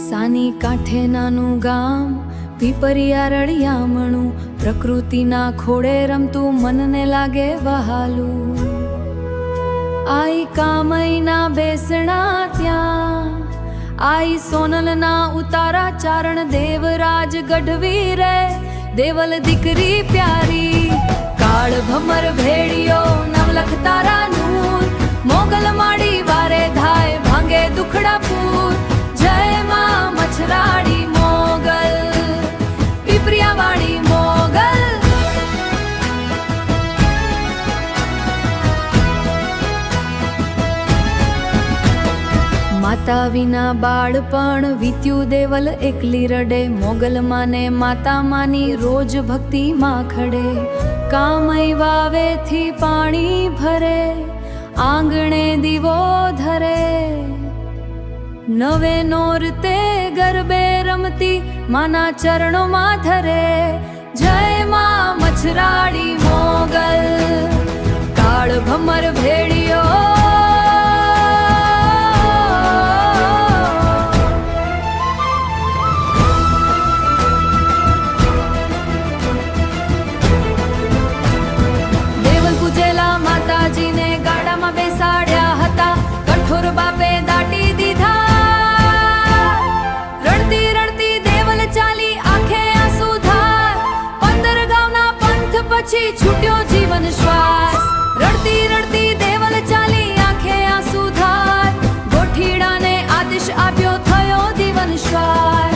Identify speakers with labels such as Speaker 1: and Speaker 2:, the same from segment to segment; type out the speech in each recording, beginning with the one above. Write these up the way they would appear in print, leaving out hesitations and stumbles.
Speaker 1: સાની કાંઠે નાનું ગામ, પીપરિયા રળિયામણું, પ્રકૃતિના ખોળે રમતું મનને લાગે વહાલું. આઈ કામઈના બેસણા ત્યાં, આઈ સોનલના ઉતારા ચારણ, દેવરાજ ગઢવી રે દેવલ દીકરી પ્યારી. કાળ ભમર ભેડિયો નવલખ તારા નૂર, મોગલ માડી વારે ધાય ભાંગે દુખડા પૂર. જય માં મછરાડી મોગલ, પીપરિયા વાળી મોગલ. માતા વિના બાળપણ વીત્યું દેવલ એકલી રડે, મોગલ માને માતા માની રોજ ભક્તિ માં ખડે. કામઈ વાવેથી પાણી ભરે, આંગણે દીવો ધરે, નવે નોરતે ગરબે રમતી માના ચરણોમાં ધરે. જય માં મછરાડી મોગલ, કાળ ભમર ભેડિયો માતાજીને ગાડામાં બેસાડ્યા હતા, કઠોર બાપે દાટી દીધા. રડતી રડતી દેવલ ચાલી આંખે આંસુ ધાર, 15 ગામના પંથ પછી છૂટ્યો જીવન શ્વાસ. રડતી રડતી દેવલ ચાલી આંખે આંસુ ધાર, ગોઠીડાને આદેશ આપ્યો થયો દીવન શ્વાર.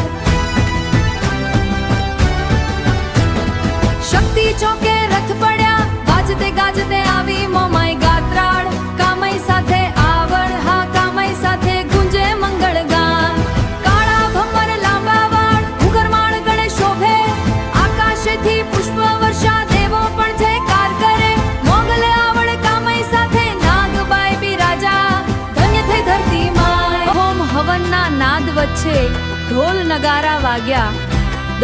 Speaker 1: શક્તિ ચોકે રથ પડ્યા, વાજતે ગાજતે આવી મોમાઈ ગાત્રાળ. કામઈ સાથે આવડ, હા કામઈ સાથે ગુંજે મંગળ ગાન. કાળા ભમર લાંબા વાળ, ઉગરમાળ ગળે શોભે, આકાશેથી પુષ્પ વર્ષા દેવો પણ જયકાર કરે. મોગલ આવડ કામઈ સાથે નાગબાઈ બિરાજા, ધન્ય થઈ ધરતી માય. હોમ હવનના નાદ વચ્ચે ઢોલ નગારા વાગ્યા,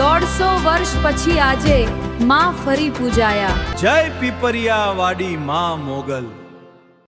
Speaker 1: 150 વર્ષ પછી આજે માં ફરી પૂજાયા.
Speaker 2: જય પીપરિયા વાડી માં મોગલ.